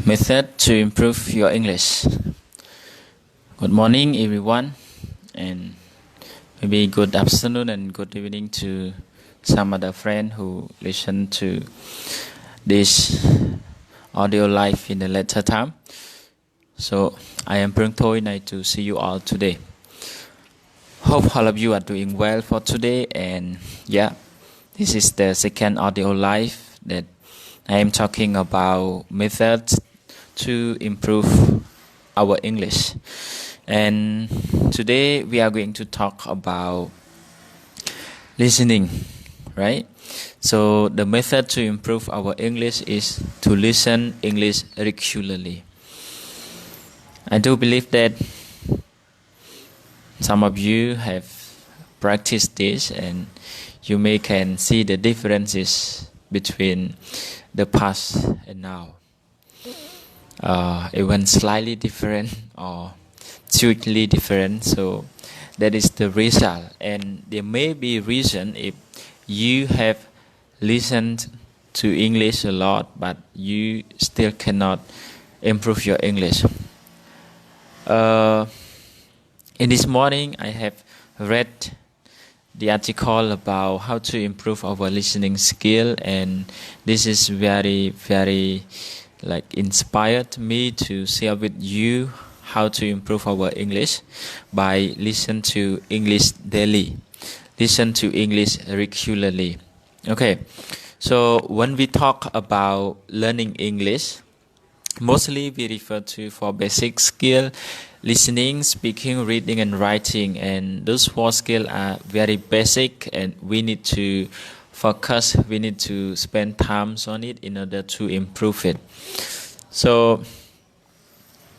Method to improve your English. Good morning, everyone, and maybe good afternoon and good evening to some other friend who listen to this audio live in the later time. So I am Proeung Thoy. Nice to see you all today. Hope all of you are doing well for today, and this is the second audio live that I am talking about methods to improve our English. And today we are going to talk about listening, right? So the method to improve our English is to listen English regularly. I do believe that some of you have practiced this, and you may can see the differences between the past and now. Even slightly different or totally different. So that is the result. And there may be reason if you have listened to English a lot, but you still cannot improve your English. In this morning, I have read the article about how to improve our listening skill, and this is very inspired me to share with you how to improve our English by listen to English daily, listen to English regularly. Okay, so when we talk about learning English, mostly we refer to for basic skill, listening, speaking, reading, and writing. And those four skills are very basic, and we need to focus, we need to spend time on it in order to improve it. So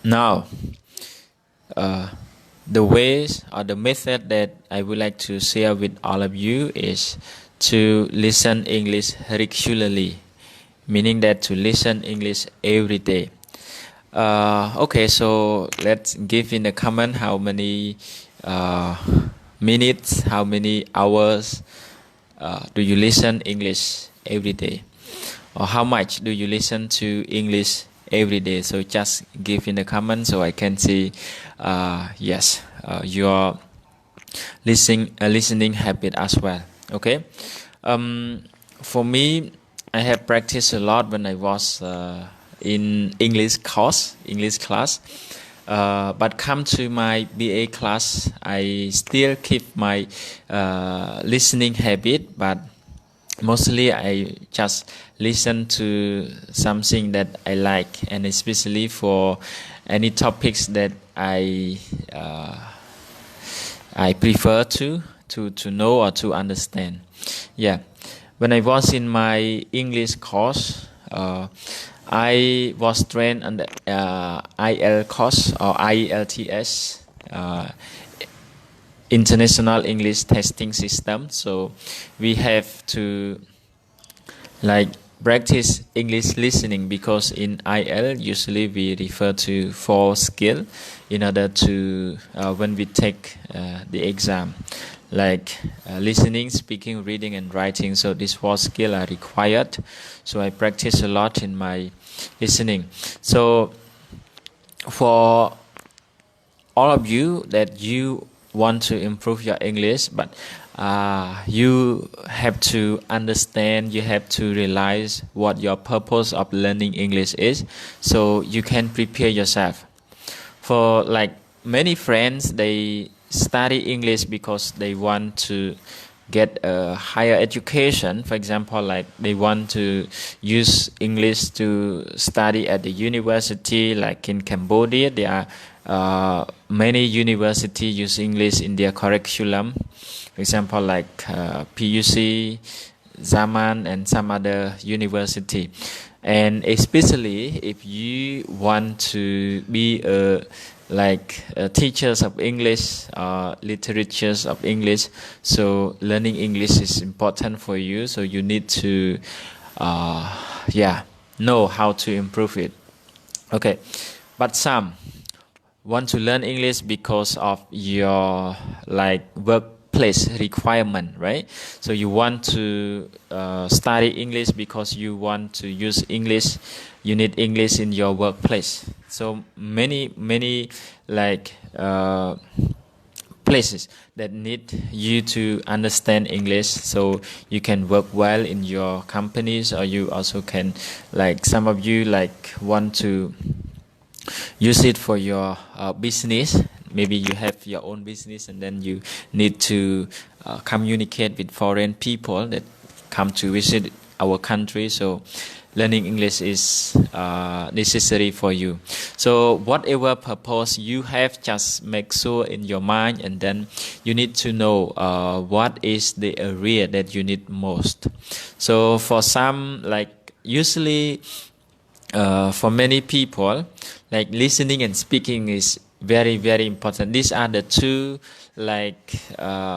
now, the ways or the method that I would like to share with all of you is to listen English regularly, meaning that to listen English every day. Okay, so let's give in the comment how many minutes, how many hours do you listen English every day, or how much do you listen to English every day? So just give in the comment so I can see your listening habit as well. Okay, for me, I have practiced a lot when I was in English class, but come to my BA class, I still keep my listening habit, but mostly I just listen to something that I like, and especially for any topics that I prefer to know or to understand. When I was in my English course, I was trained on the IL course or IELTS, International English Testing System. So we have to practice English listening, because in IL usually we refer to 4 skills in order to when we take the exam, listening, speaking, reading, and writing. So these 4 skills are required. So I practice a lot in my listening. So for all of you that you want to improve your English, but you have to understand, you have to realize what your purpose of learning English is, so you can prepare yourself. For many friends, they study English because they want to get a higher education. For example, they want to use English to study at the university. Like in Cambodia, there are many universities use English in their curriculum. For example, PUC, Zaman, and some other university. And especially if you want to be teachers of English or literatures of English, so learning English is important for you. So you need to know how to improve it. Okay, but some want to learn English because of your work workplace requirement, right? So you want to study English because you want to use English. You need English in your workplace. So many like places that need you to understand English, so you can work well in your companies, or you also can, like some of you like want to use it for your business. Maybe you have your own business and then you need to communicate with foreign people that come to visit our country. So learning English is necessary for you. So whatever purpose you have, just make sure in your mind, and then you need to know what is the area that you need most. So for some, like usually for many people, like listening and speaking is very, very important. These are the two like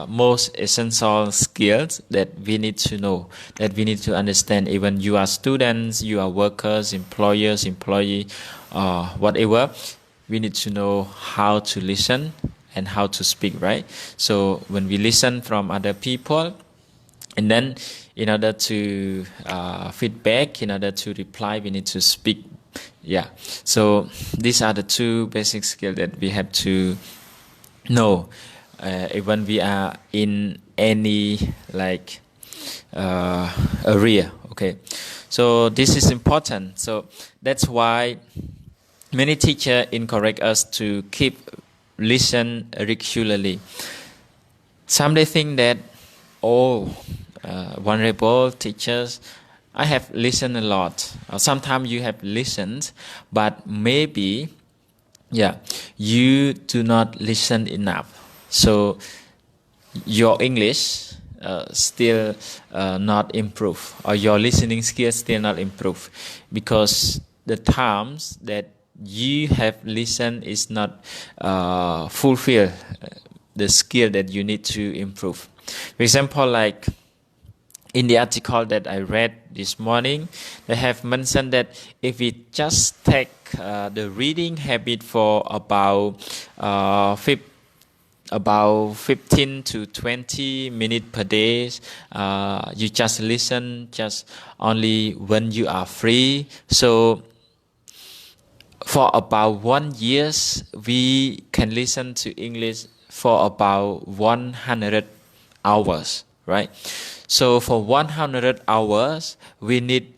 most essential skills that we need to know, that we need to understand. Even you are students, you are workers, employers, employee, whatever, we need to know how to listen and how to speak, right? So when we listen from other people, and then in order to feedback, in order to reply, we need to speak. Yeah, so these are the two basic skills that we have to know when we are in any like area. Okay, so this is important. So that's why many teachers encourage us to keep listen regularly. Some they think that, vulnerable teachers, I have listened a lot. Sometimes you have listened, but maybe, you do not listen enough. So your English still not improve, or your listening skills still not improve, because the times that you have listened is not fulfill the skill that you need to improve. For example, like in the article that I read this morning, they have mentioned that if we just take the reading habit for about 15 to 20 minutes per day, you just listen just only when you are free. So for about 1 year, we can listen to English for about 100 hours, right? So for 100 hours, we need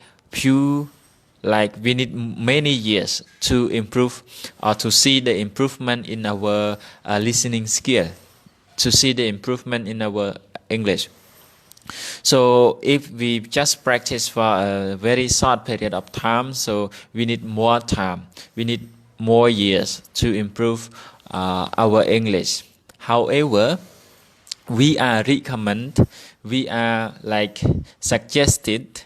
many years to improve, or to see the improvement in our listening skill, to see the improvement in our English. So if we just practice for a very short period of time, so we need more time, we need more years to improve our English. However, we are suggested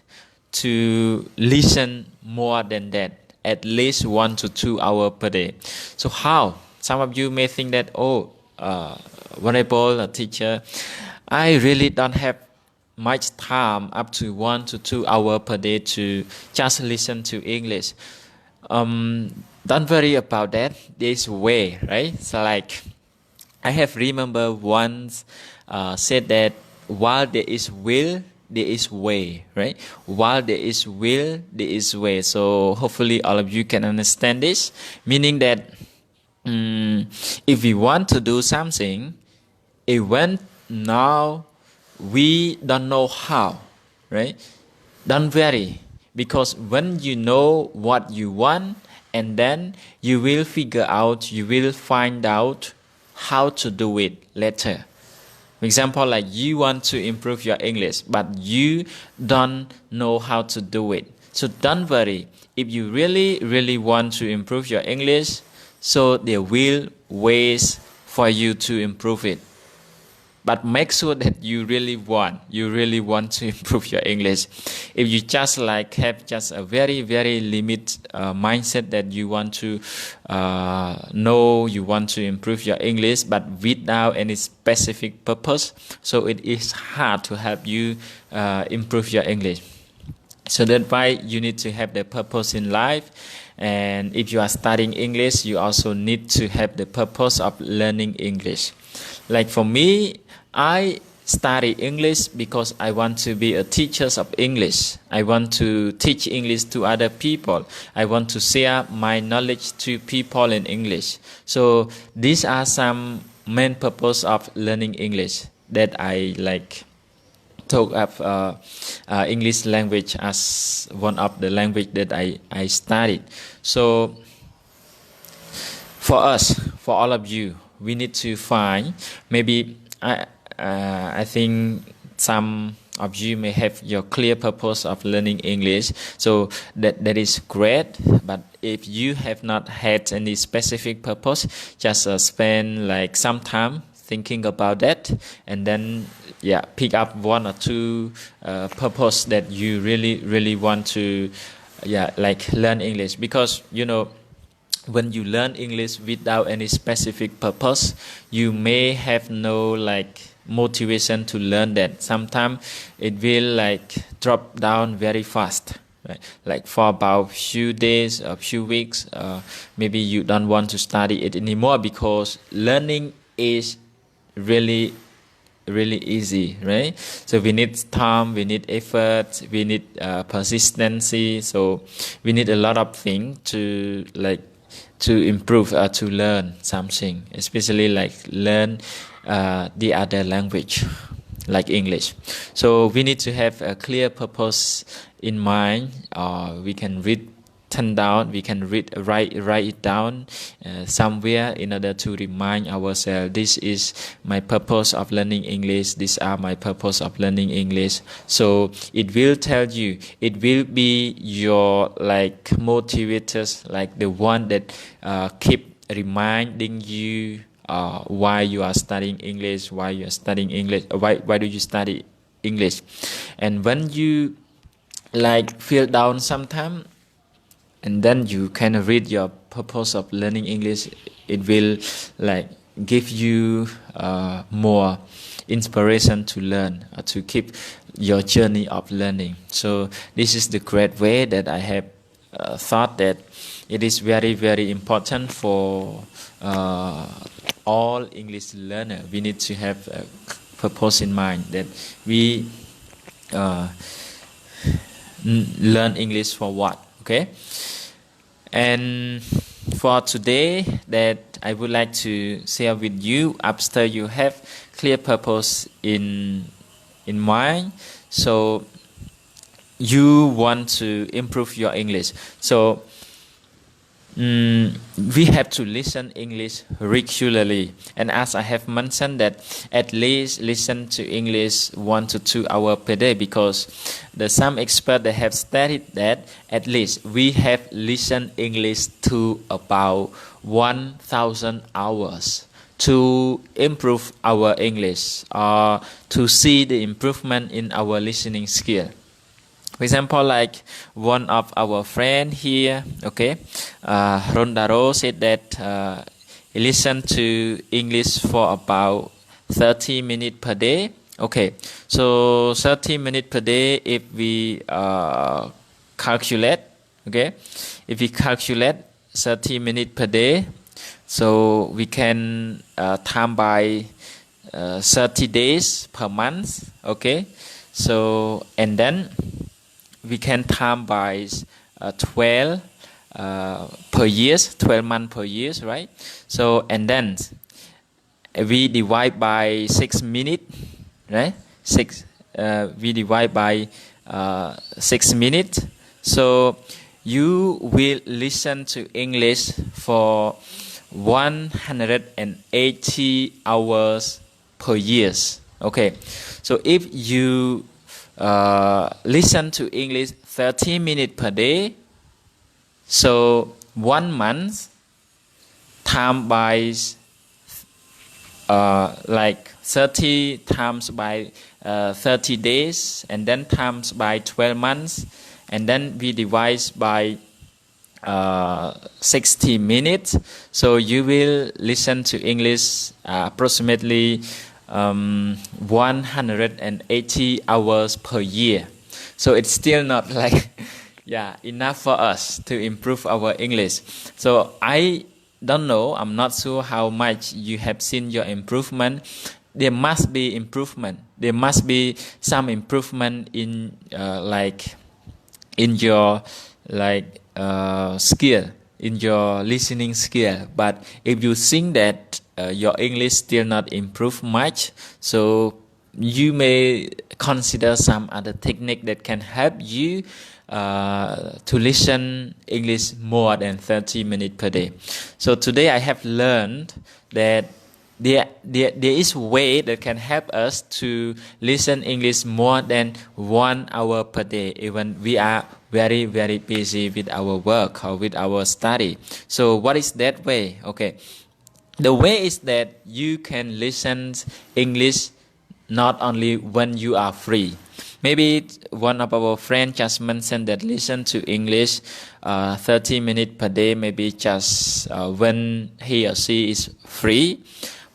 to listen more than that, at least 1 to 2 hours per day. So how? Some of you may think that, vulnerable teacher, I really don't have much time up to 1 to 2 hours per day to just listen to English. Don't worry about that. There's a way, right? So like, I have remember once said that while there is will, there is way, right? While there is will, there is way. So hopefully all of you can understand this, meaning that if we want to do something, even now we don't know how, right? Don't worry, because when you know what you want, and then you will figure out, you will find out how to do it later. For example, like you want to improve your English, but you don't know how to do it. So don't worry. If you really, really want to improve your English, so there will ways for you to improve it. But make sure that you really want to improve your English. If you just have just a very, very limited mindset that you want to know, you want to improve your English, but without any specific purpose, so it is hard to help you improve your English. So that's why you need to have the purpose in life. And if you are studying English, you also need to have the purpose of learning English. Like for me, I study English because I want to be a teacher of English. I want to teach English to other people. I want to share my knowledge to people in English. So these are some main purpose of learning English that I like talk of English language as one of the language that I studied. So for us, for all of you, we need to find maybe I think some of you may have your clear purpose of learning English, so that is great. But if you have not had any specific purpose, just spend like some time thinking about that, and then pick up one or two purpose that you really want to like learn English. Because when you learn English without any specific purpose, you may have no like motivation to learn that. Sometimes it will like drop down very fast, right? Like for about few days or few weeks, maybe you don't want to study it anymore because learning is really easy, right? So we need time, we need effort, we need persistency. So we need a lot of things to improve or to learn something, especially like learn the other language like English. So we need to have a clear purpose in mind. We can write it down somewhere in order to remind ourselves, this is my purpose of learning English, these are my purpose of learning English. So it will tell you, it will be your like motivators, like the one that keep reminding you why you are studying English, why do you study English. And when you like feel down sometime, and then you can read your purpose of learning English, it will like give you more inspiration to learn, to keep your journey of learning. So this is the great way that I have thought that it is very important for all English learners. We need to have a purpose in mind that we learn English for what. Okay, and for today that I would like to share with you, after you have clear purpose in mind, so you want to improve your English. So we have to listen English regularly, and as I have mentioned that at least listen to English 1 to 2 hours per day, because some experts they have studied that at least we have listened English to about 1,000 hours to improve our English or to see the improvement in our listening skill. For example, like one of our friend here, Rondaro said that he listened to English for about 30 minutes per day. Okay, so 30 minutes per day, if we calculate 30 minutes per day, so we can time by 30 days per month. Okay, so and then we can time by 12 per years, 12 months per years, right? So and then we divide by 6 minutes, right? We divide by 6 minutes. So you will listen to English for 180 hours per year. Okay, so if you listen to English 30 minutes per day, so 1 month times by like 30 times by 30 days, and then times by 12 months, and then we divide by 60 minutes. So you will listen to English approximately 180 hours per year. So it's still not like enough for us to improve our English. So I don't know, I'm not sure how much you have seen your improvement, there must be improvement. There must be some improvement in in your skill, in your listening skill. But if you think that your English still not improve much, so you may consider some other technique that can help you to listen English more than 30 minutes per day. So today I have learned that there is a way that can help us to listen English more than 1 hour per day, even we are very, very busy with our work or with our study. So what is that way? Okay. The way is that you can listen English not only when you are free. Maybe one of our friends just mentioned that listen to English 30 minutes per day, maybe just when he or she is free.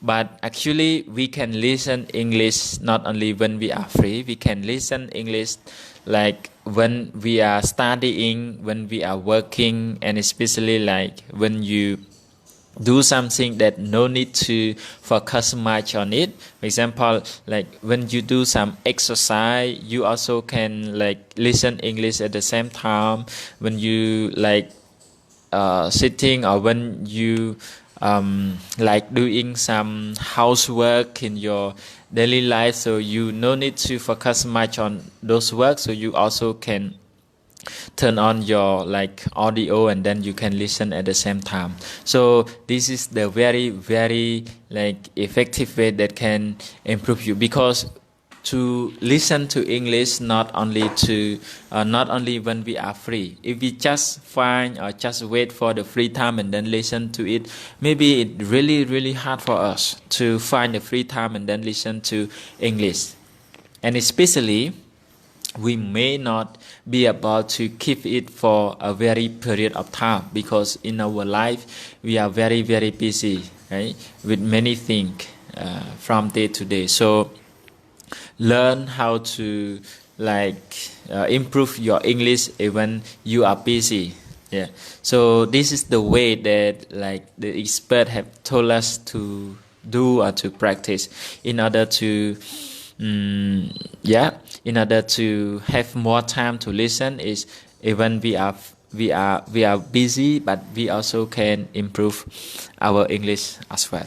But actually we can listen English not only when we are free, we can listen English like when we are studying, when we are working, and especially like when you do something that no need to focus much on it. For example, like when you do some exercise, you also can like listen English at the same time. When you like sitting, or when you like doing some housework in your daily life, so you no need to focus much on those work, so you also can turn on your like audio and then you can listen at the same time. So this is the very, very like effective way that can improve you, because to listen to English not only when we are free. If we just find or just wait for the free time and then listen to it, maybe it's really, really hard for us to find the free time and then listen to English. And especially we may not be able to keep it for a very period of time, because in our life we are very, very busy, right, with many things from day to day. So learn how to improve your English even you are busy. Yeah. So this is the way that like the expert have told us to do or to practice in order to have more time to listen. Is even we are busy, but we also can improve our English as well.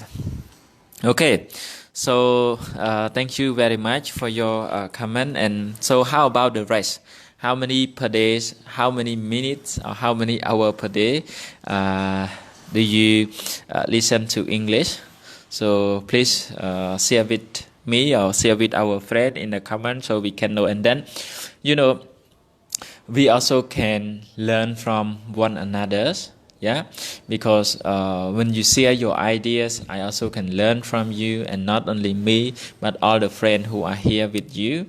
Okay. So thank you very much for your comment. And so how about the rest? How many per day, how many minutes, or how many hours per day do you listen to English? So please share with me or share with our friend in the comment so we can know. And then, we also can learn from one another. Yeah, because when you share your ideas, I also can learn from you, and not only me, but all the friends who are here with you,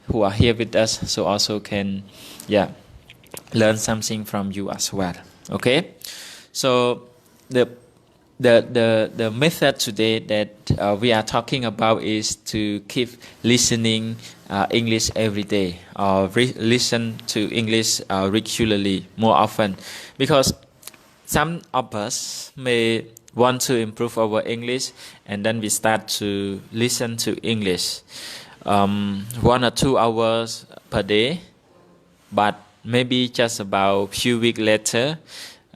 who are here with us, so also can, learn something from you as well. Okay, so the method today that we are talking about is to keep listening English every day, or listen to English regularly, more often, because some of us may want to improve our English, and then we start to listen to English 1 or 2 hours per day, but maybe just about few weeks later,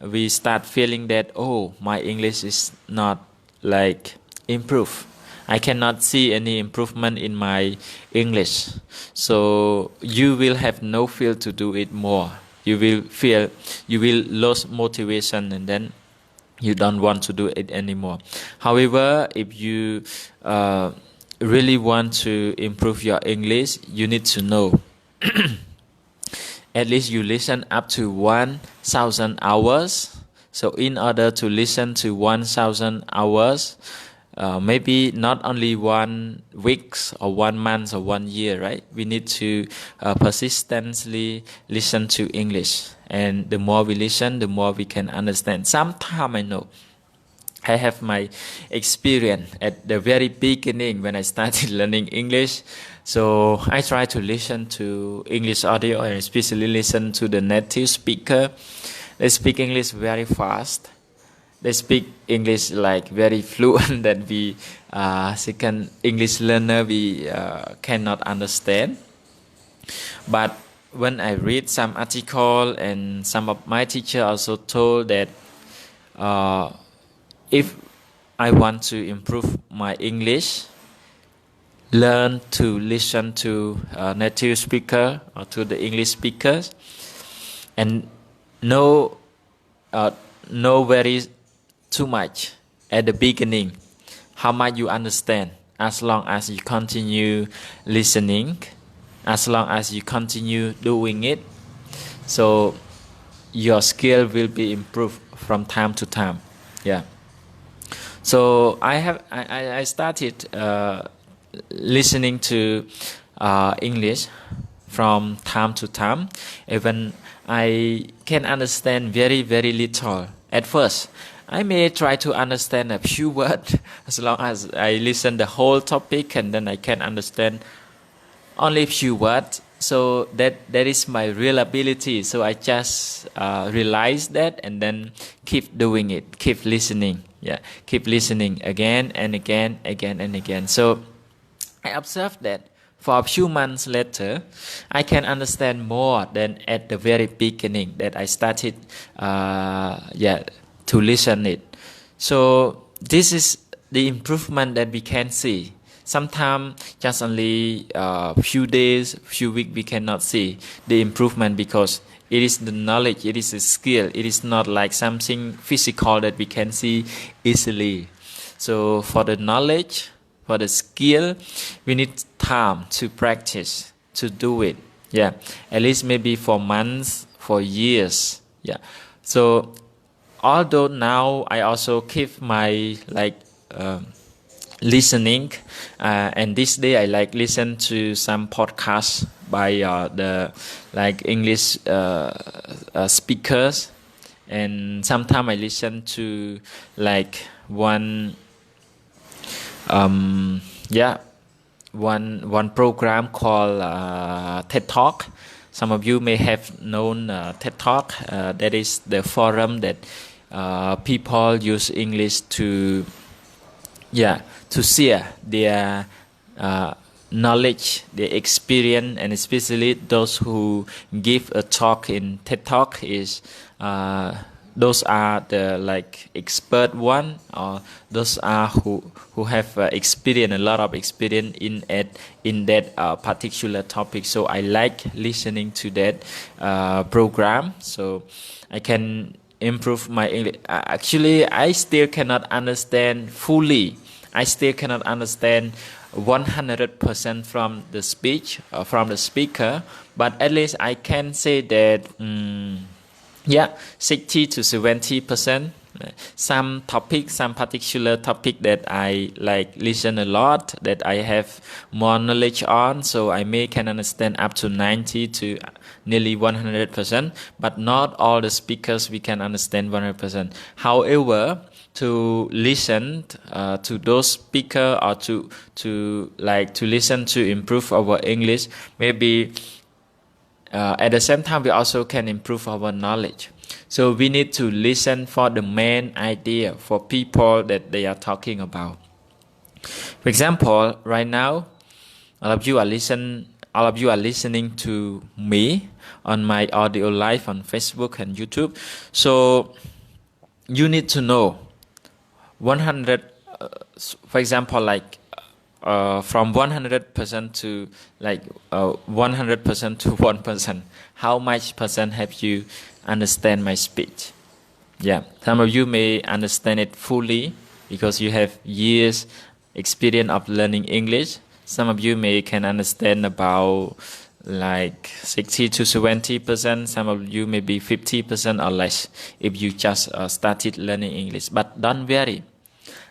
we start feeling that, oh, my English is not like improved. I cannot see any improvement in my English. So you will have no feel to do it more. You will lose motivation, and then you don't want to do it anymore. However, if you really want to improve your English, you need to know at least you listen up to 1,000 hours. So in order to listen to 1,000 hours, maybe not only 1 week or 1 month or 1 year, right? We need to persistently listen to English. And the more we listen, the more we can understand. Sometimes I know I have my experience at the very beginning when I started learning English. So I try to listen to English audio, and especially listen to the native speaker. They speak English very fast. they speak English like very fluent that we second English learner we cannot understand. But when I read some article and some of my teacher also told that if I want to improve my English, learn to listen to native speaker or to the English speakers, and know very too much at the beginning. How much you understand, as long as you continue listening, as long as you continue doing it, so your skill will be improved from time to time. Yeah. So I started listening to English from time to time. Even I can understand very little. At first, I may try to understand a few words as long as I listen the whole topic, and then I can understand only a few words. So that is my real ability. So I just realize that, and then keep doing it, keep listening. Yeah, keep listening again and again and again. So I observed that for a few months later, I can understand more than at the very beginning that I started to listen it. So this is the improvement that we can see. Sometimes just only few days, few weeks we cannot see the improvement, because it is the knowledge, it is a skill. It is not like something physical that we can see easily. So for the knowledge, for the skill, we need time to practice, to do it. Yeah, at least maybe for months, for years. Yeah. So although now I also keep my listening, and this day I listen to some podcasts by the English speakers, and sometimes I listen to one program called TED Talk. Some of you may have known TED Talk. That is the forum that people use English to share their knowledge, their experience, and especially those who give a talk in TED Talk is those are the expert one, or those are who have experience, a lot of experience in that particular topic. So I like listening to that program, so I can improve my English. Actually, I still cannot understand fully. I still cannot understand 100% from the speech, from the speaker, but at least I can say that 60 to 70%. Some particular topic that I listen a lot, that I have more knowledge on, so I can understand up to 90 to nearly 100%, but not all the speakers we can understand 100%. However, to listen to those speakers, or to listen to improve our English, maybe at the same time we also can improve our knowledge. So we need to listen for the main idea, for people that they are talking about. For example, right now, all of you are listening to me on my audio live on Facebook and YouTube. So you need to know 100, for example, from 100% to 100% to 1%. How much percent have you understand my speech? Yeah, some of you may understand it fully because you have years experience of learning English. Some of you can understand about 60 to 70%. Some of you may be 50% or less if you just started learning English. But don't worry.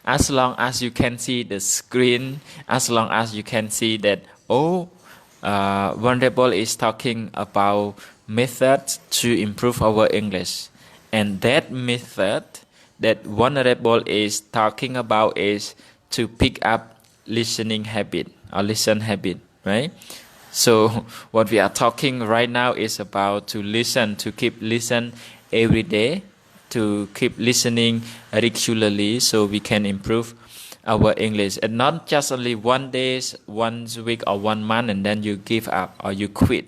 As long as you can see the screen, as long as you can see that, Vulnerable is talking about methods to improve our English. And that method that Vulnerable is talking about is to pick up listening habit or listen habit, right? So what we are talking right now is about to listen, to keep listen every day, to keep listening regularly so we can improve our English, and not just only 1 day, 1 week, or 1 month, and then you give up or you quit.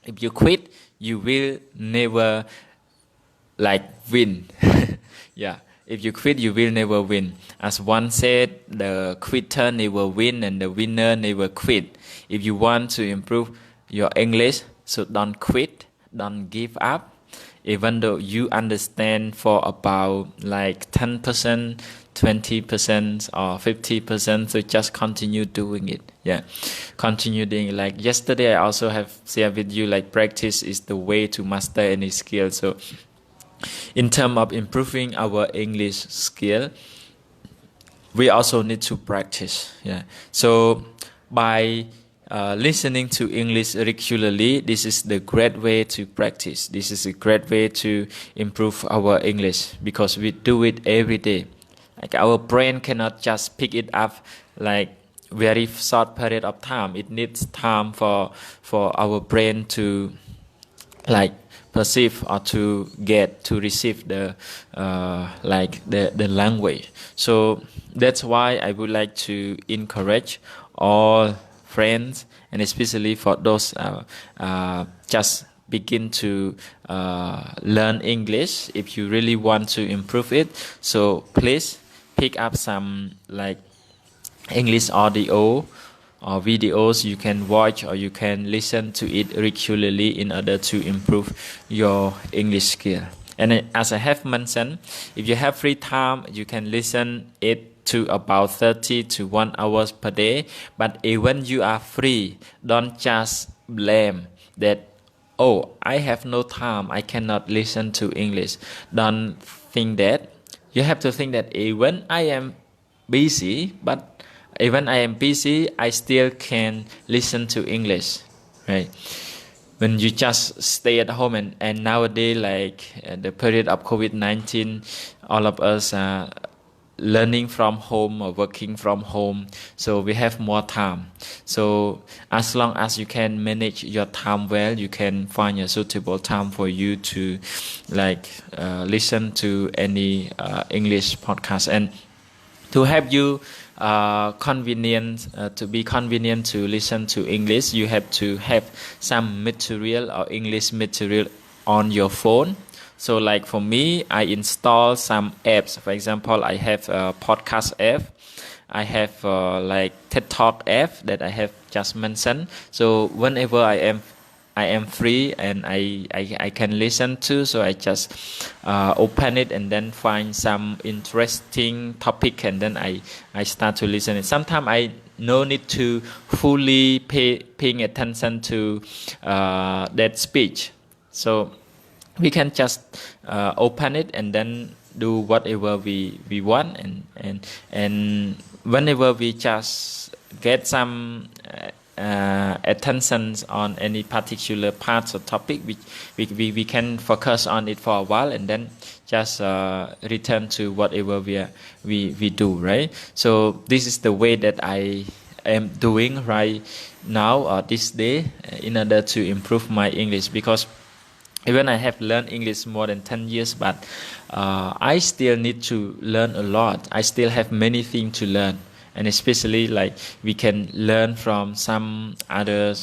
If you quit, you will never win. Yeah, if you quit, you will never win. As one said, the quitter never win and the winner never quit. If you want to improve your English, so don't quit, don't give up. Even though you understand for about 10%, 20% or 50%, so just continue doing it. Yeah, continue doing it. Yesterday I also have shared with you, practice is the way to master any skill. So in terms of improving our English skill, we also need to practice. Yeah, so by listening to English regularly, this is the great way to practice. This is a great way to improve our English, because we do it every day. Our brain cannot just pick it up very short period of time. It needs time for our brain to perceive or to receive the language. So that's why I would like to encourage all friends, and especially for those just begin to learn English. If you really want to improve it, so please pick up some English audio or videos you can watch, or you can listen to it regularly in order to improve your English skill. And as I have mentioned, if you have free time, you can listen it to about 30 to 1 hour per day. But even you are free, don't just blame that, oh, I have no time, I cannot listen to English. Don't think that. You have to think that even I am busy, but even I am busy, I still can listen to English, right? When you just stay at home, and nowadays, the period of COVID-19, all of us are learning from home or working from home, so we have more time. So as long as you can manage your time well, you can find a suitable time for you to listen to any English podcast. And to help you to be convenient to listen to English, you have to have some material or English material on your phone. So for me, I install some apps. For example, I have a podcast app. I have TED Talk app that I have just mentioned. So whenever I am free and I can listen to, so I just open it and then find some interesting topic, and then I start to listen. Sometimes I no need to fully paying attention to that speech. So we can just open it and then do whatever we want, and whenever we just get some attention on any particular parts or topic, we can focus on it for a while, and then just return to whatever we do, right? So this is the way that I am doing right now or this day in order to improve my English, because even I have learned English more than 10 years, but I still need to learn a lot. I still have many things to learn. And especially we can learn from some other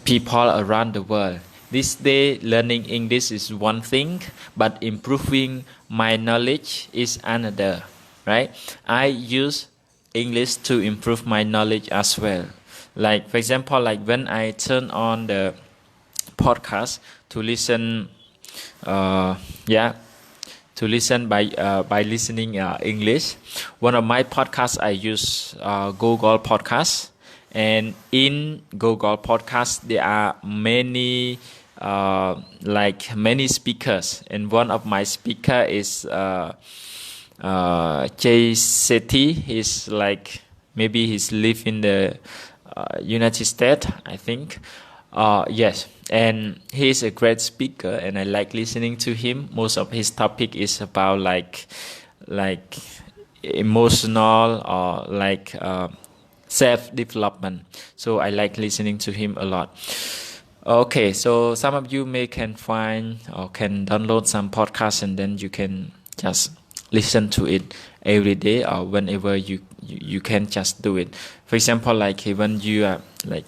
people around the world. This day, learning English is one thing, but improving my knowledge is another, right? I use English to improve my knowledge as well. For example, when I turn on the podcast to listen, to listen by listening English. One of my podcasts, I use Google Podcasts, and in Google Podcasts there are many many speakers, and one of my speaker is Jay Shetty. He's maybe he's live in the United States, I think. Yes, and he's a great speaker, and I like listening to him. Most of his topic is about emotional or self-development. So I like listening to him a lot. Okay, so some of you may can find or can download some podcasts and then you can just listen to it every day or whenever you can just do it. For example, like when you are like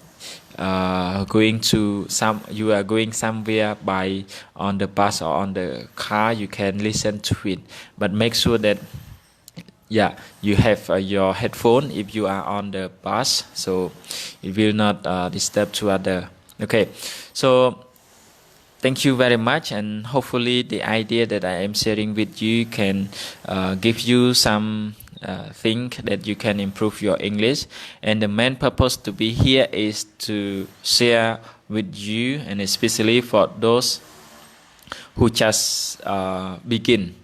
going to you are going somewhere by on the bus or on the car, you can listen to it, but make sure that you have your headphone if you are on the bus, so it will not disturb to other. Okay, so thank you very much, and hopefully the idea that I am sharing with you can give you some thing that you can improve your English. And the main purpose to be here is to share with you, and especially for those who just begin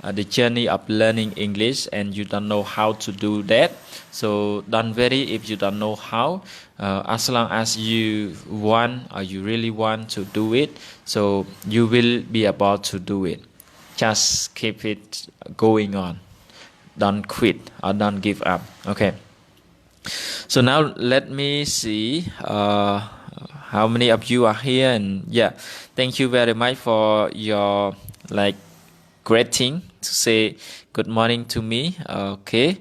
the journey of learning English and you don't know how to do that. So don't worry if you don't know how, as long as you want or you really want to do it, so you will be able to do it. Just keep it going on. Don't quit or don't give up. Okay. So now let me see how many of you are here, and thank you very much for your greeting to say good morning to me. Okay,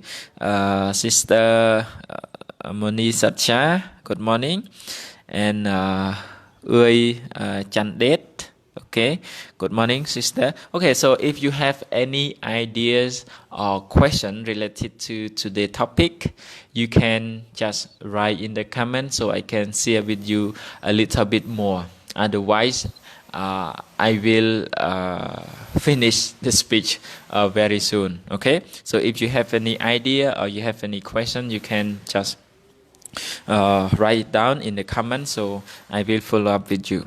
Sister Moni Satcha, good morning, and Chandet. Okay, good morning, sister. Okay, so if you have any ideas or question related to today's topic, you can just write in the comments so I can share with you a little bit more. Otherwise, I will finish the speech very soon. Okay, so if you have any idea or you have any question, you can just write it down in the comments, so I will follow up with you.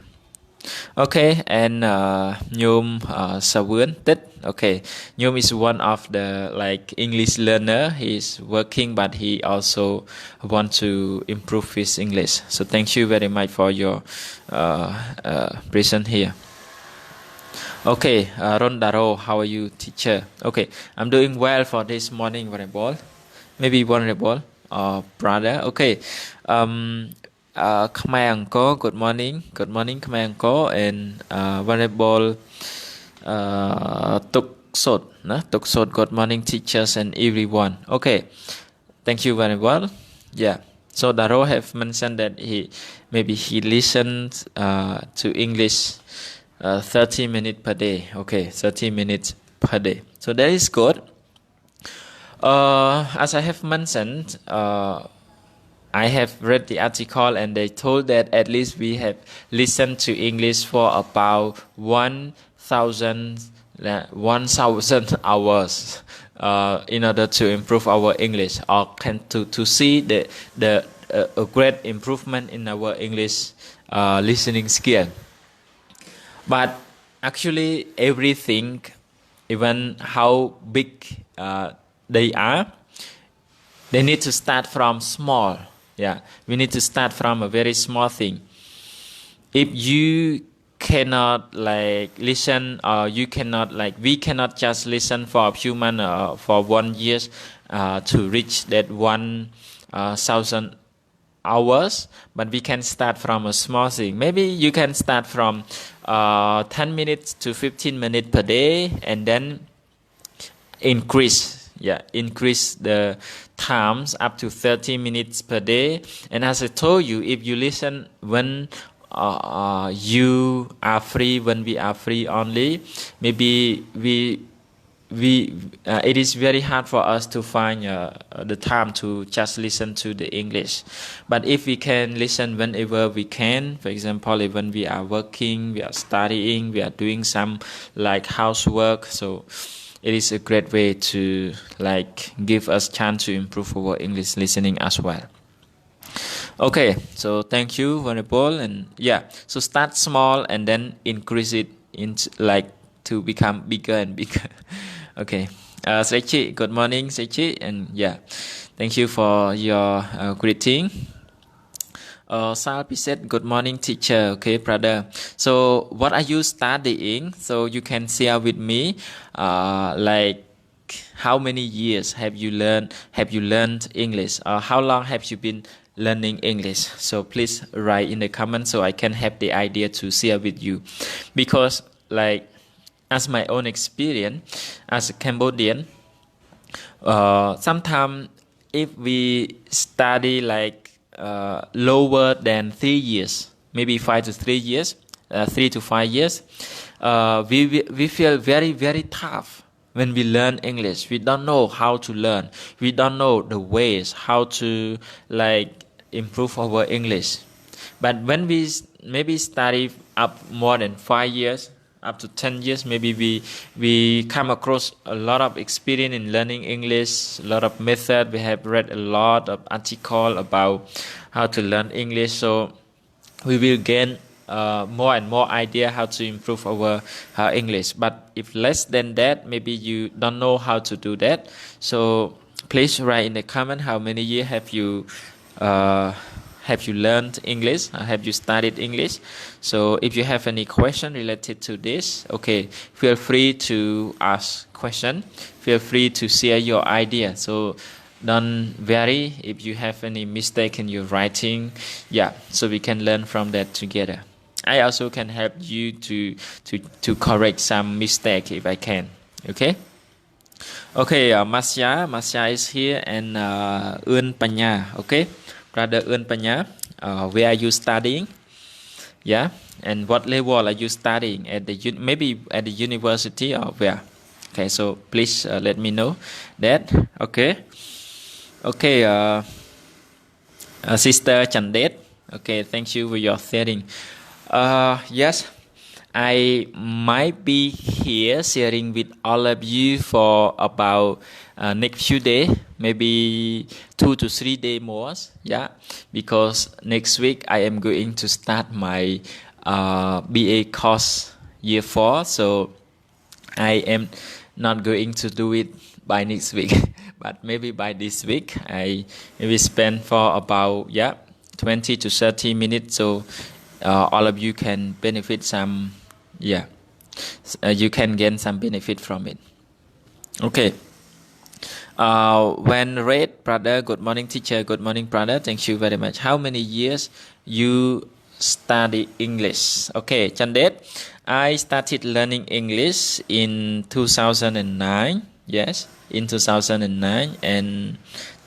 Okay, and Nhôm Savun Tit. Okay, Nhôm is one of the English learner. He's working, but he also want to improve his English. So thank you very much for your presence here. Okay, Rondaro, how are you, teacher? Okay, I'm doing well for this morning, Venerable. Maybe Venerable or brother. Okay, Khmer Angkor, good morning. Good morning, Khmer Angkor, and Venerable Tuk Sot. Tuk Sot, good morning, teachers and everyone. Okay, thank you very well. Yeah, so Daro have mentioned that he listens to English 30 minutes per day. Okay, 30 minutes per day. So that is good. As I have mentioned, I have read the article and they told that at least we have listened to English for about 1,000 hours in order to improve our English, or to see the a great improvement in our English listening skill. But actually everything, even how big they are, they need to start from small. Yeah, we need to start from a very small thing. If you cannot listen, or you cannot we cannot just listen for a few months or for 1 year to reach that 1,000 hours, but we can start from a small thing. Maybe you can start from 10 minutes to 15 minutes per day, and then increase the times up to 30 minutes per day. And as I told you, if you listen when you are free, when we are free only, maybe it is very hard for us to find the time to just listen to the English. But if we can listen whenever we can, for example, when we are working, we are studying, we are doing some housework, so it is a great way to give us chance to improve our English listening as well. Okay, so thank you, Venerable, and so start small and then increase it into to become bigger and bigger. Okay, Sechi, good morning, Sechi, and thank you for your greeting. Salpi said, good morning, teacher. Okay, brother. So what are you studying? So you can share with me, how many years have you learned English? How long have you been learning English. So please write in the comments so I can have the idea to share with you. Because like as my own experience as a Cambodian, sometimes if we study like lower than 3 years, maybe 5 to 3 years, 3 to 5 years, we feel very, very tough when we learn English. We don't know how to learn. We don't know the ways how to like improve our English. But when we maybe study up more than 5 years, up to 10 years, maybe we come across a lot of experience in learning English, a lot of method. We have read a lot of article about how to learn English. So we will gain more and more idea how to improve our English. But if less than that, maybe you don't know how to do that. So please write in the comment how many years have you learned English? Have you studied English? So if you have any question related to this, okay, feel free to ask question. Feel free to share your idea. So don't worry if you have any mistake in your writing. Yeah, so we can learn from that together. I also can help you to correct some mistake if I can. Okay. Okay, Masya is here and Eun Panya. Okay. Brother Eun Panya, where are you studying? Yeah, and what level are you studying at maybe at the university or where? Okay, so please let me know that. Okay, Sister Chandet. Okay, thank you for your sharing. Yes, I might be here sharing with all of you for about next few days, maybe 2 to 3 days more. Yeah, because next week I am going to start my BA course year 4. So I am not going to do it by next week, but maybe by this week I maybe spend for about 20 to 30 minutes. So all of you can benefit some. Yeah, you can gain some benefit from it. Okay. When read, brother, good morning, teacher. Good morning, brother. Thank you very much. How many years you study English? Okay, Chandet, I started learning English in 2009. Yes, in 2009, and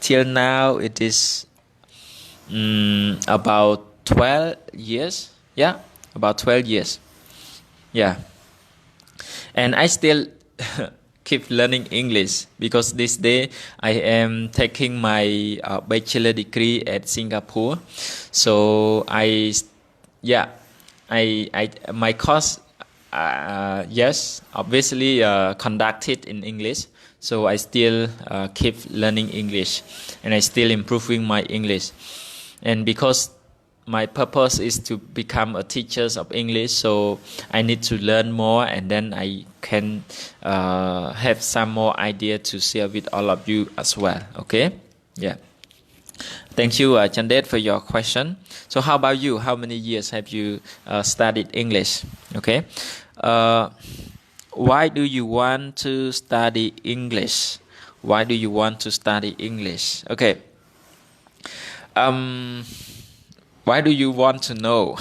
till now it is about 12 years. Yeah, about 12 years. Yeah, and I still keep learning English because this day I am taking my bachelor degree at Singapore. So my course yes, obviously conducted in English. So I still keep learning English, and I still improving my English. And because my purpose is to become a teacher of English, so I need to learn more, and then I can have some more idea to share with all of you as well. Okay, yeah. Thank you, Chandet, for your question. So how about you? How many years have you studied English? Okay. Why do you want to study English? Why do you want to study English? Okay. Why do you want to know?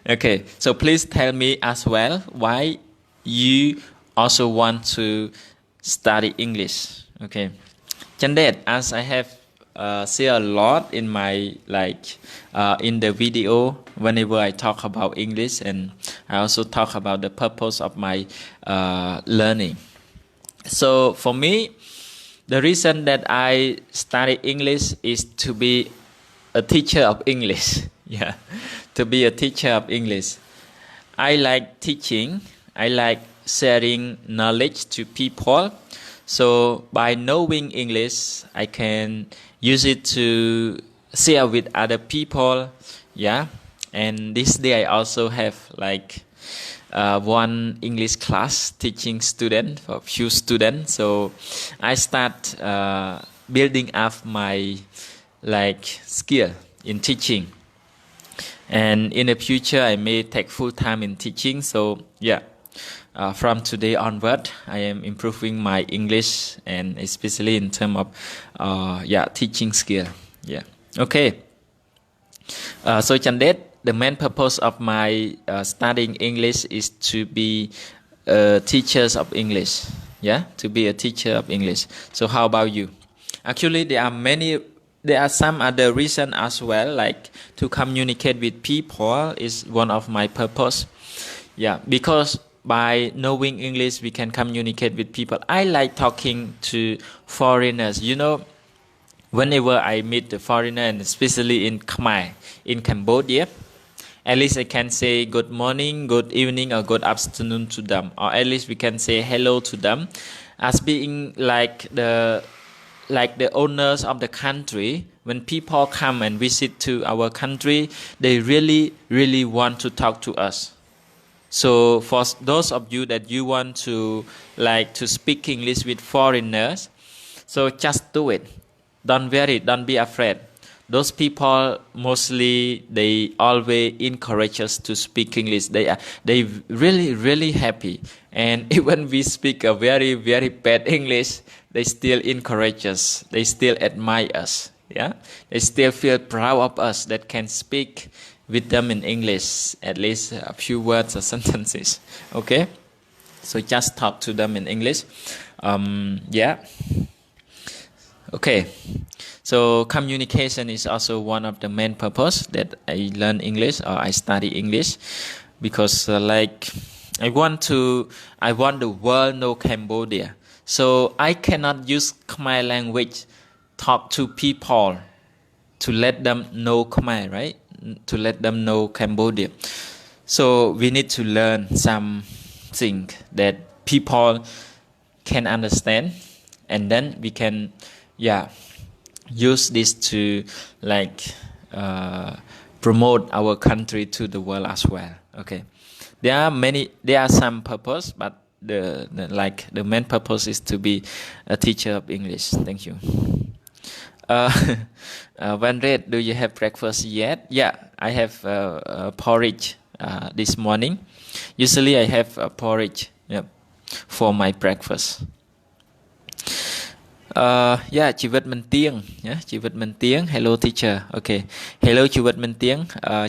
Okay, so please tell me as well why you also want to study English. Okay, Chandet, as I have said a lot in my in the video whenever I talk about English, and I also talk about the purpose of my learning. So for me, the reason that I study English is to be a teacher of English. Yeah, to be a teacher of English. I like teaching. I like sharing knowledge to people. So by knowing English, I can use it to share with other people. Yeah, and this day I also have one English class teaching student for a few students. So I start building up my skill in teaching, and in the future I may take full time in teaching. So from today onward I am improving my English, and especially in terms of teaching skill. Yeah. Okay. So Chandet, the main purpose of my studying English is to be teachers of English. Yeah, to be a teacher of English. So how about you? Actually, there are some other reasons as well, like to communicate with people is one of my purpose. Yeah, because by knowing English, we can communicate with people. I like talking to foreigners. Whenever I meet a foreigner, and especially in Khmer, in Cambodia, at least I can say good morning, good evening, or good afternoon to them, or at least we can say hello to them, as being like the owners of the country. When people come and visit to our country, they really want to talk to us. So for those of you that you want to speak English with foreigners, so just do it. Don't worry, don't be afraid. Those people mostly they always encourage us to speak English. They really happy, and even we speak a very bad English, they still encourage us. They still admire us. Yeah, they still feel proud of us that can speak with them in English at least a few words or sentences. Okay, so just talk to them in English. Yeah. Okay. So communication is also one of the main purpose that I learn English or I study English, because I want the world know Cambodia. So I cannot use Khmer language talk to people to let them know Khmer, right? To let them know Cambodia. So we need to learn something that people can understand, and then we can use this to promote our country to the world as well. Okay, there are some purpose, but the main purpose is to be a teacher of English. Thank you. Van Red, do you have breakfast yet? Yeah, I have porridge this morning. Usually I have porridge for my breakfast. ជីវិតមិនទៀង ជីវិតមិនទៀង hello teacher. Okay, hello ជីវិតមិនទៀង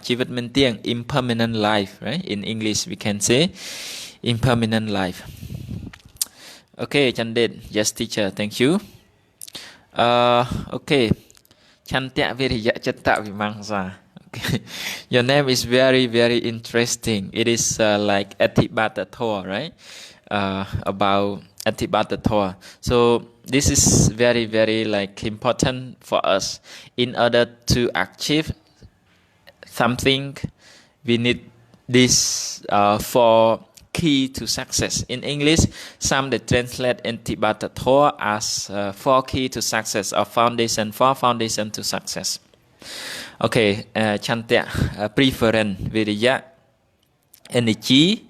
ជីវិតមិនទៀង impermanent life, right? In English we can say impermanent life. Okay, Chandit, yes teacher, thank you. Okay, Chantya Viriya Chatta Vimangsa. Okay, your name is very interesting. It is like Atibata Thoy, right? About Atibata Thoy. So this is very important for us. In order to achieve something, we need this four key to success. In English, some they translate Atibata Thoy as four key to success, or foundation to success. Okay, Chantya, preference, Viriya, energy,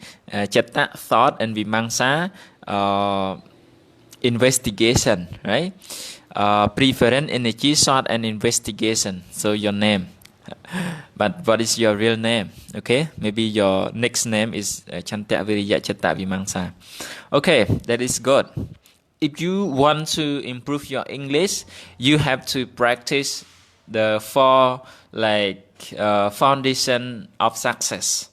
Chatta, thought, and Vimangsa, investigation, right? Preference, energy, thought, and investigation. So your name. But what is your real name? Okay, maybe your next name is Chantya Viriya Chatta Vimangsa. Okay, that is good. If you want to improve your English, you have to practice the four foundation of success.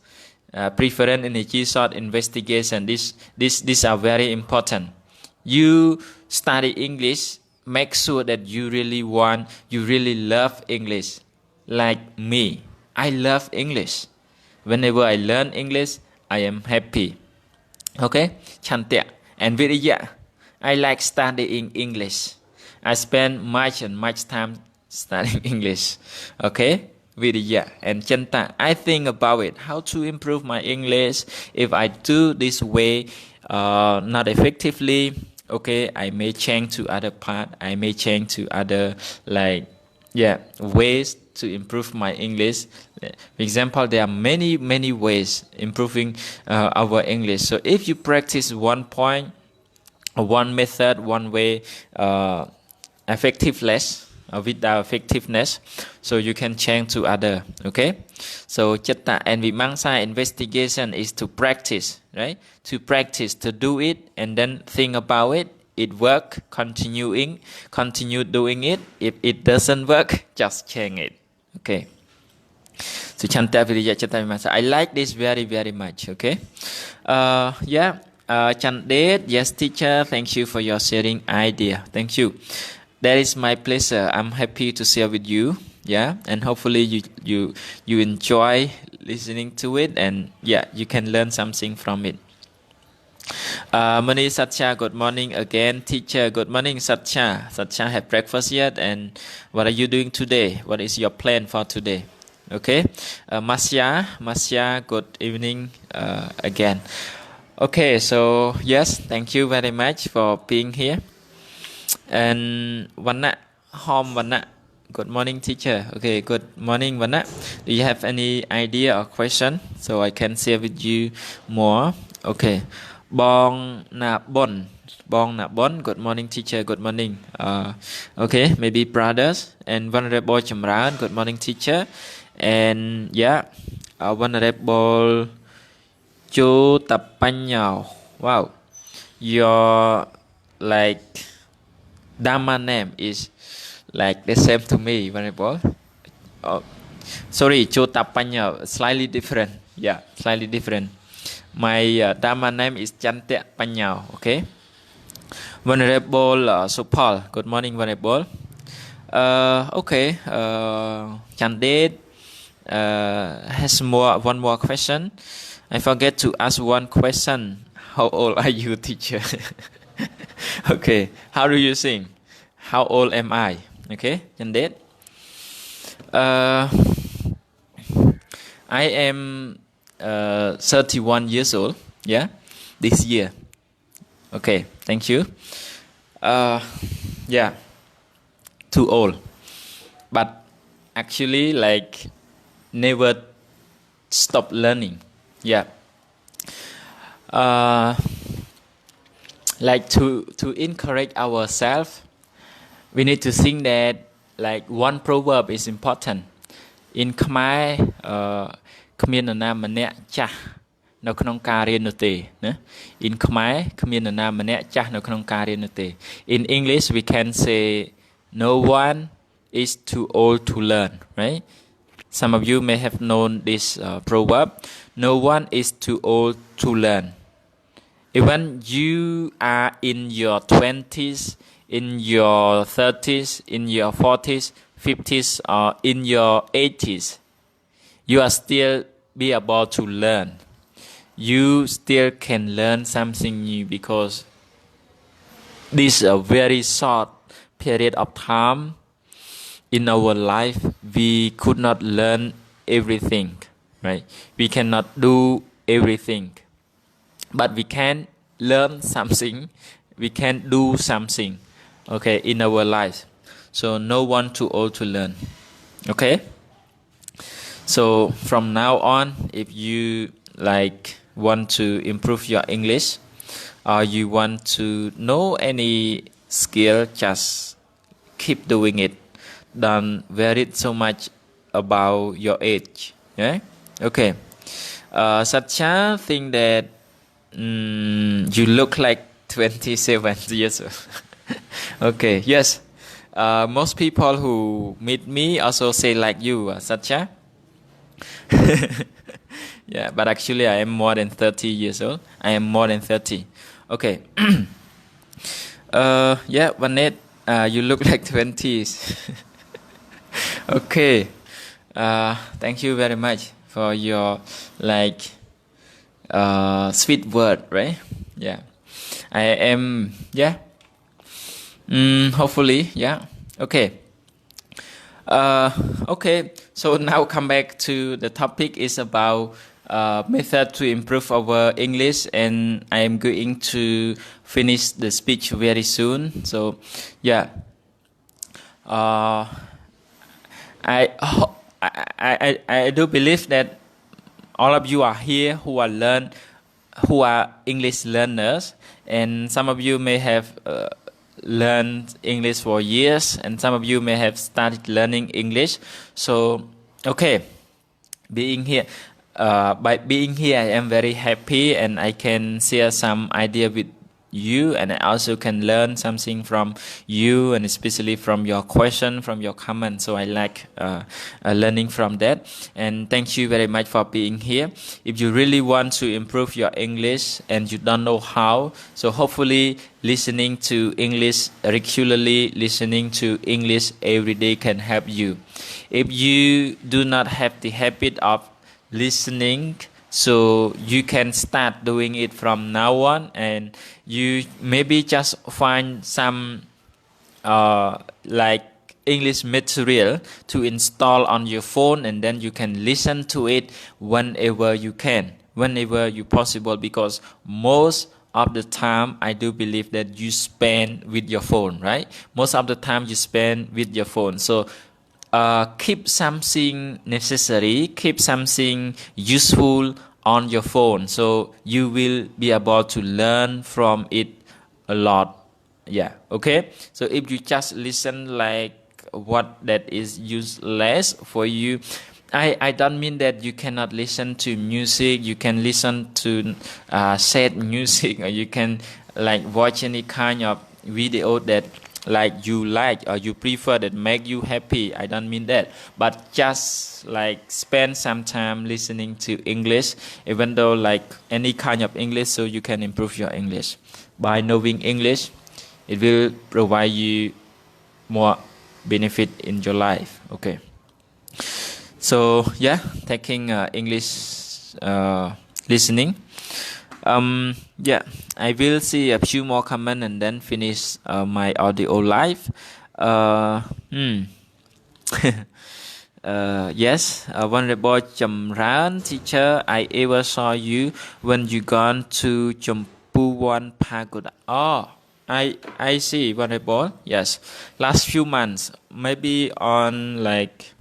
Preference, energy, thought, investigation. These are very important. You study English, make sure that you really love English. Like me, I love English. Whenever I learn English, I am happy. Okay, Chantya and Viriya, I like studying English. I spend much time studying English. Okay, Viriya and Chanta, I think about it, how to improve my English. If I do this way not effectively, okay, I may change to other part. I may change to other ways to improve my English. For example, there are many ways improving our English. So if you practice one point, one method, one way without effectiveness, so you can change to other. Okay, so Chitta and Vimangsa investigation is to practice, right? To practice, to do it, and then think about it. it work, continue doing it. If it doesn't work, just change it. Okay. So I like this very, very much. Okay. Chandet, yes, teacher. Thank you for your sharing idea. Thank you. That is my pleasure. I'm happy to share with you. Yeah, and hopefully you enjoy listening to it, and yeah, you can learn something from it. Mani Satcha, good morning again, teacher. Good morning, Satcha. Satcha, have breakfast yet? And what are you doing today? What is your plan for today? Okay. Masya, good evening again. Okay, so yes, thank you very much for being here. And Vanna, good morning, teacher. Okay, good morning, Vanna. Do you have any idea or question so I can share with you more? Okay. Bong na bon, good morning, teacher. Good morning. Okay, maybe brothers and Venerable Chamran. Good morning, teacher. And yeah, Venerable Chu Tapanyao. Wow, your like Dharma name is like the same to me, Venerable. Oh, sorry, Chu Tapanyao, slightly different. Yeah, slightly different. My Dharma name is Chante Panyao. Okay. Venerable Supal. Good morning, Venerable. Okay. Chandet has one more question. I forget to ask one question. How old are you, teacher? Okay. How do you sing? How old am I? Okay, Chandet. I am 31 years old. Yeah, this year. Okay, thank you. Yeah, too old, but actually like never stop learning. Yeah. Like to encourage ourselves, we need to think that like one proverb is important. In Khmer, គ្មាននរណាម្នាក់ចាស់នៅក្នុងការរៀននោះទេណា In Khmer គ្មាននរណាម្នាក់ចាស់នៅក្នុងការរៀននោះទេ In English we can say no one is too old to learn, right? Some of you may have known this proverb. No one is too old to learn. Even you are in your 20s, in your 30s, in your 40s, 50s, or in your 80s, you are still be able to learn. You still can learn something new because this is a very short period of time in our life. We could not learn everything, right? We cannot do everything, but we can learn something. We can do something, okay, in our life. So no one too old to learn, okay? So from now on, if you like want to improve your English or you want to know any skill, just keep doing it. Don't worry so much about your age. Yeah? Okay. Satcha think that you look like 27 years old. Okay. Yes. Most people who meet me also say like you, Satcha. Yeah, but actually I am more than 30 years old. I am more than 30. Okay. Yeah, Vanet, you look like 20s. Okay. Thank you very much for your like sweet word, right? Yeah. I am, yeah. Hopefully, yeah. Okay. Okay, so now come back to the topic is about method to improve our English, and I am going to finish the speech very soon. So, yeah, I do believe that all of you are here who are English learners, and some of you may have learned English for years, and some of you may have started learning English. So, okay, being here, by being here, I am very happy, and I can share some idea with you, and I also can learn something from you, and especially from your question, from your comment. So I like learning from that. And thank you very much for being here. If you really want to improve your English and you don't know how, so hopefully listening to English regularly, listening to English every day can help you. If you do not have the habit of listening, so you can start doing it from now on, and you maybe just find some like English material to install on your phone, and then you can listen to it whenever you can, whenever you possible, because most of the time I do believe that you spend with your phone, right? Most of the time you spend with your phone. So keep something necessary, keep something useful on your phone, so you will be able to learn from it a lot. Yeah, okay. So if you just listen like what that is useless for you, I don't mean that you cannot listen to music. You can listen to sad music, or you can like watch any kind of video that like you like or you prefer that make you happy. I don't mean that, but just like spend some time listening to English, even though like any kind of English, so you can improve your English. By knowing English, it will provide you more benefit in your life. Okay, so yeah, taking English listening. Yeah, I will see a few more comments and then finish my audio live. Yes, Honorable Chamran teacher, I ever saw you when you gone to Champuwan Pagoda. Oh, I see, Honorable. Yes, last few months, maybe on like,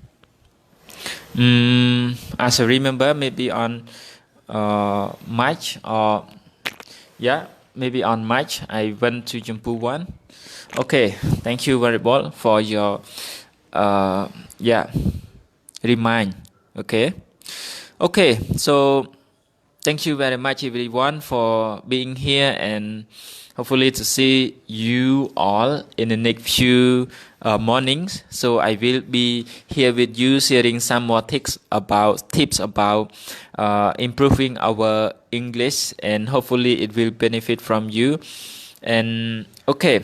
as I remember, maybe on March, or yeah, maybe on March I went to Jampuwan. Okay, thank you very much for your remind. Okay, so thank you very much everyone for being here, and hopefully to see you all in the next few mornings. So I will be here with you sharing some more tips about improving our English, and hopefully it will benefit from you. And okay,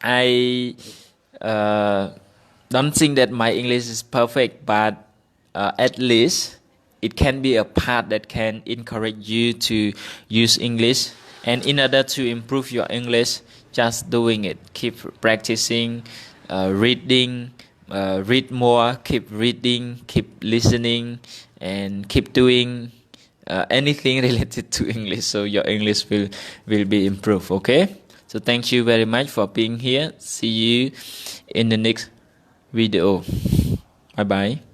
I don't think that my English is perfect, but at least it can be a part that can encourage you to use English. And in order to improve your English, just doing it, keep practicing, reading, read more, keep reading, keep listening, and keep doing anything related to English, so your English will be improved. Okay, so thank you very much for being here. See you in the next video. Bye bye.